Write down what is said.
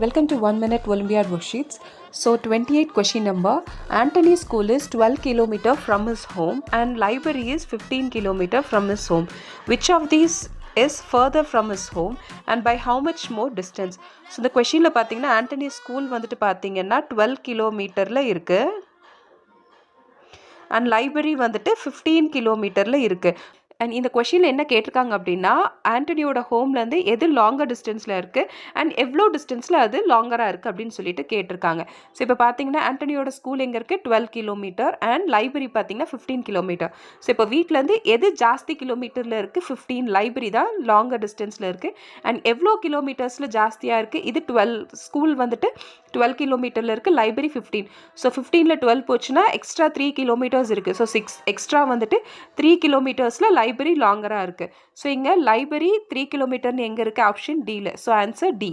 Welcome to 1 Minute Olympiad Worksheets. So 28 question number. Anthony's school is 12 km from his home and library is 15 km from his home. Which of these is further from his home and by how much more distance? So the questionல பார்த்தீங்கன்னா Antony school வந்துட்டு பார்த்தீங்கன்னா 12 கிலோமீட்டரில் இருக்குது and library வந்துட்டு 15 கிலோமீட்டரில் இருக்குது. And இந்த கொஷினில் என்ன கேட்டிருக்காங்க அப்படின்னா ஆண்டனியோட ஹோம்லேருந்து எது லாங்கர் டிஸ்டன்ஸில் இருக்குது அண்ட் எவ்வளோ டிஸ்டன்ஸில் அது லாங்கராக இருக்குது அப்படின்னு சொல்லிட்டு கேட்டிருக்காங்க. ஸோ இப்போ பார்த்தீங்கன்னா ஆண்டனியோட ஸ்கூல் எங்கே இருக்குது 12 கிலோமீட்டர் அண்ட் லைப்ரரி பார்த்தீங்கன்னா 15 கிலோமீட்டர். ஸோ இப்போ வீட்டிலேருந்து எது ஜாஸ்தி கிலோமீட்டரில் இருக்குது 15, லைப்ரரி தான் லாங்கர் டிஸ்டன்ஸில் இருக்குது. அண்ட் எவ்வளோ கிலோமீட்டர்ஸில் ஜாஸ்தியாக இருக்குது இது 12, ஸ்கூல் வந்துட்டு 12 கிலோமீட்டரில் இருக்குது, லைப்ரரி 15. ஸோ 15ல் 12 போச்சுன்னா எக்ஸ்ட்ரா 3 கிலோமீட்டர்ஸ் இருக்குது. ஸோ 6 எக்ஸ்ட்ரா வந்துட்டு 3 கிலோமீட்டர்ஸில் லைப்ரரி லாங்கராக இருக்குது. ஸோ இங்கே லைப்ரரி 3 கிலோமீட்டர்னு எங்கே இருக்குது ஆப்ஷன் டியில். So answer D.